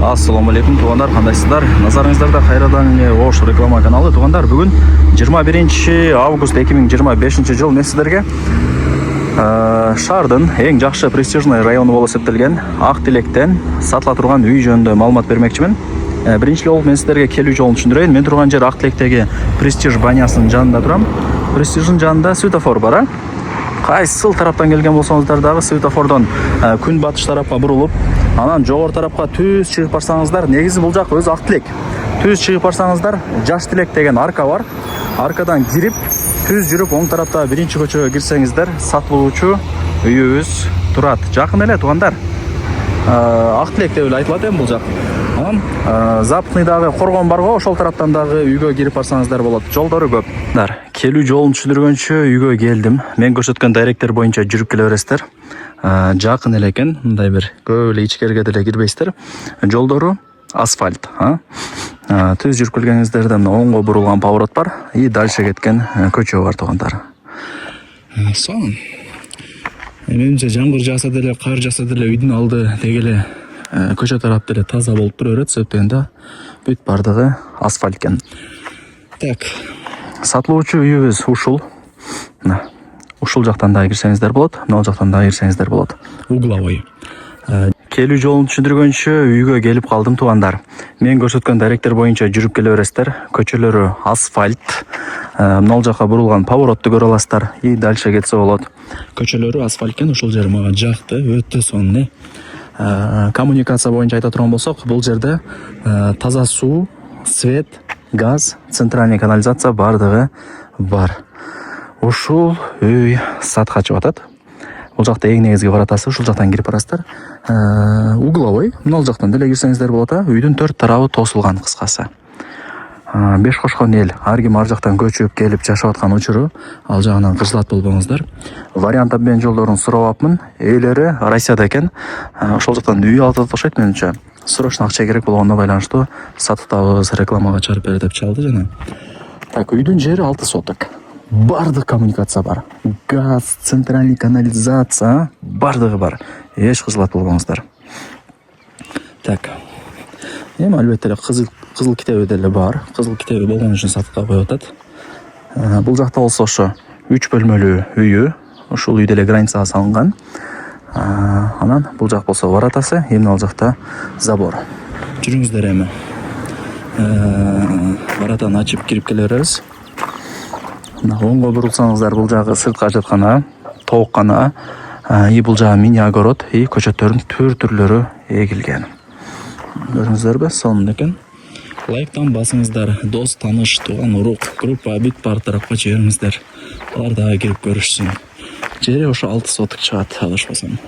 Ассаламу алейкум туғандар, қандайсыздар? Назарыңыздарда Қайрадан Ош реклама каналы. Туғандар, бүгін 21 август 2025 жыл мен сіздерге шаһардың ең жақсы престижный районы болып есептелген Ақтілектен сатыла тұрған үй жөнінде малымат бермекшімін. Бірінші жолы мен сіздерге келу жолын түсіндірейін. Мен тұрған жер Ақтілектегі престиж банясының жанында тұрам. Престиждің жанында светофор бар. Қайсыл тараптан келген болсаңыздар дағы светофордан күн батыш тарапқа бұрылып, анан жоғары тарапқа түз шығып барсаңыздар, негізі бұл жақ өз Ақтілек. Түз шығып барсаңыздар, Жаш Тілек деген арка бар. Аркадан кирип, түз жүріп, оң тарапта бірінші көчөгө кирсеңиздер, сатылуучу үйүбүз турат. Жакын эле тугандар. Ақтілек деп эле айтылат эми бул жак. Анан Западныйдагы коргон бар го, ошол тараптан дагы үйгө кирип барсаңыздар болот. Жолдору көп. Келүү жолун түшүндүргөнчө үйгө келдим. Мен көрсөткөн дайректер боюнча жүрүп келе бересиздер. Жакын эле экен, мындай бир көп эле ичкерге деле кирбейсиздер. Жолдору асфальт, түз жүрүп келгениңиздерден оңго бурулган поворот бар и дальше кеткен көчө бар тугандар. Сон. Менимче жамгыр жаса деле, кар жаса деле үйдүн алды дегеле көчө тарап деле таза болуп тура берет, себебинде бүт бардыгы асфальт экен. Так, сатылуучу үйүбүз ушул. Ушул жактан да кирсеңиздер болот, мына жактан да кирсеңиздер болот. Угловой. Келүү жолун түшүндүргөнчө үйгө келип калдым тугандар. Мен көрсөткөн дайректер боюнча жүрүп келе бересиздер. Көчөлөрү асфальт. Мына жакка бурулган поворотты көрө аласыздар и дальше кетсе болот. Көчөлөрү асфальт экен, ушул жер мага жакты, өтө сонун. Коммуникация боюнча айта турган болсок, бул жерде таза суу, свет, газ, центральный канализация бардыгы бар. Ушул үй сатка чыгып атат. Бул жакта эң негизги баратасы, ушул жактан кирип барасыздар. Угловой, мына жактан деле кирсеңиздер болот. Үйдүн төрт тарабы тосулган кыскасы. Беш кошкон эл, ар ким ар жактан көчүп келип жашап аткан учуру, ал жагынан кыжылат болбоңуздар. Вариант обмен жолдорун сурабапмын. Ээлери Россияда экен. Ошол жактан үй алып окшойт менимче. Срочно акча керек болгондо байланыштуу сатып рекламага чыгарып бер деп чалды жана. Так, үйдүн жери 6 соток. Бардык коммуникация бар. Газ, центральный канализация бардыгы бар. Эч кыжылат болбоңуздар. Так. Эми албетте кызыл китеби деле бар. Кызыл китеби болгон үчүн сатыкка коюп атат. Бул жакта болсо ошо 3 бөлмөлүү үйү. Ушул үй деле границага салынган. Анан бул жак болсо воротасы, эми ал жакта забор. Жүрүңүздөр эми. Воротаны ачып кирип келе беребиз. Оңго бурулсаңыздар, бул жагы сыртка жаткана, тооккана, и бул жагы мини огород, и көчөттөрдүн түрлөрү эгилген. Көрүңүздөрбү, сонун экен. Лайктан басыңыздар, дос, тааныш, тууган, урук, группа, бүт бар тарапка жибериңиздер. Алар дагы кирип көрүшсүн. Жери ошо 6 соток чыгат, адашпасам.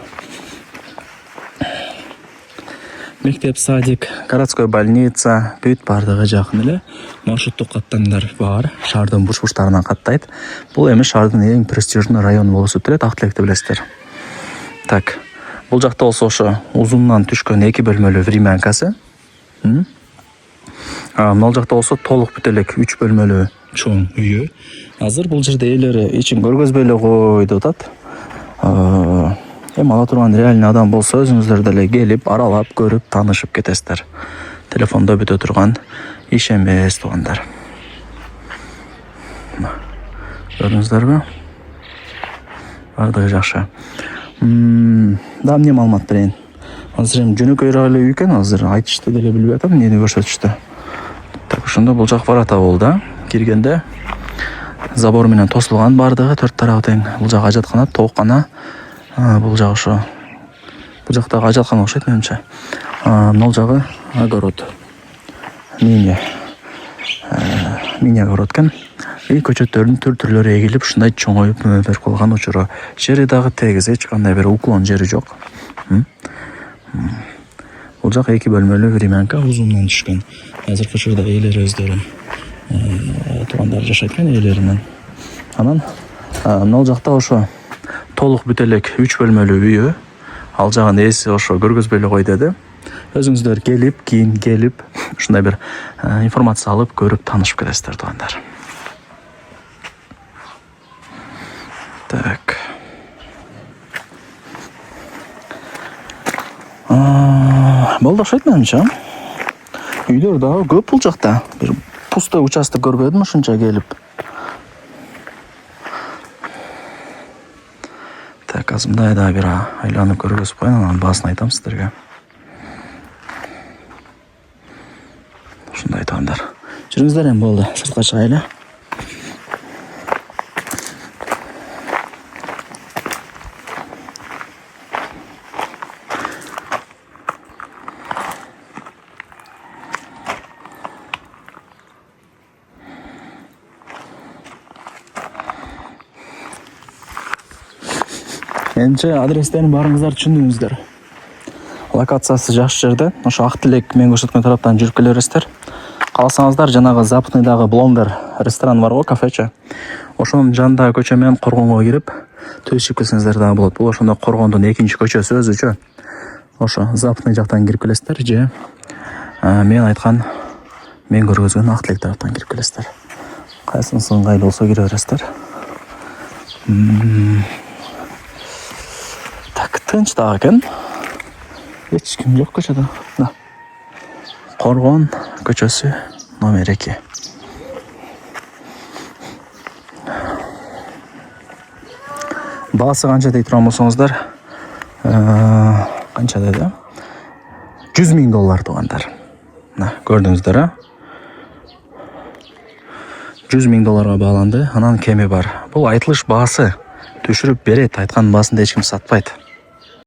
Мектеп, садик, городской больница, бүт бардыгы жакын эле. Маршруттук каттамдар бар, шаардын буш-буштарынан каттайт. Бул эми шаардын эң престижный району болуп эсептелет, Актилекти билесиздер. Так, бул жакта болсо ошо узундан түшкөн 2 бөлмөлүү времянкасы. Мына жакта болсо толук бүт элек 3 бөлмөлүү чоң үйү. Азыр бул жерде ээлери эчин көргөзбөй эле койду атат. Эми ала турган реальный адам болсо өзүңүздөр деле келип, аралап, көрүп, таанышып кетесиздер. Телефондо бүтө турган иш эмес тугандар. Көрдүңүздөрбү? Бардыгы жакшы. Да, эмне маалымат берейин? Азыр эми жөнөкөй эле үй экен, азыр айтышты деле билбей атам, эмнени көрсөтүштү. Так, ошондо бул жак ворота болду. Киргенде забор менен тосулган бардыгы, төрт тарабы тең. Бул жак ажаткана, тооккана. Бул жак ошо. Бул жактагы ажаткана окшойт менимче. Мына жагы огород. Мини огород экен. И көчөттөрдүн түрлөрү эгилип, ушундай чоңоюп берип калган учуру. Жери дагы тегиз, эч кандай бир уклон жери жок. Бул жак 2 бөлмөлүү времянка, узундан түшкөн. Азыркы учурда ээлери өздөрү туугандар жашайт экен ээлеринен. Анан мына жакта ошо толук бүт элек 3 бөлмөлүү үйү. Ал жагын ээси ошо көргөзбөй эле кой деди. Өзүңүздөр келип, кийин келип, ушундай бир информация алып, көрүп, таанышып кетесиздер туугандар. Так. Болду окшойт менимче. Үйлер дагы көп бул жакта. Бир пустой участок көрбөдүм ушунча келип. Так, азымдай да бир айланып көргөзүп коеюн, анан баасын айтам сиздерге. Ушундай туугандар. Жүрүңүздөр эми болду. Сыртка чыгайлы. Менимче адрестерин баарыңыздар түшүндүңүздөр. Локациясы жакшы жерде. Ошо Ак Тилек мен көрсөткөн тараптан жүрүп келе бересиздер. Кааласаңыздар жанагы Западныйдагы Блондер ресторан бар го, кафече. Ошонун жанындагы көчө менен коргонго кирип төшүп келсеңиздер дагы болот. Бул ошондо коргондун экинчи көчөсү өзүчө. Ошо Западный жактан кирип келесиздер же мен айткан, мен көргөзгөн Ак Тилек тараптан кирип келесиздер. Кайсынысы ыңгайлуу болсо кире бересиздер. Так, тынч дагы экен. Эч ким жок көчөдө. Коргон көчөсү номер 2. Баасы канча дей турган болсоңуздар, канча деди? $100,000 туугандар. Көрдүңүздөр, $100,000 бааланды, анан кеми бар. Бул айтылыш баасы, түшүрүп берет, айткан баасын да эч ким сатпайт.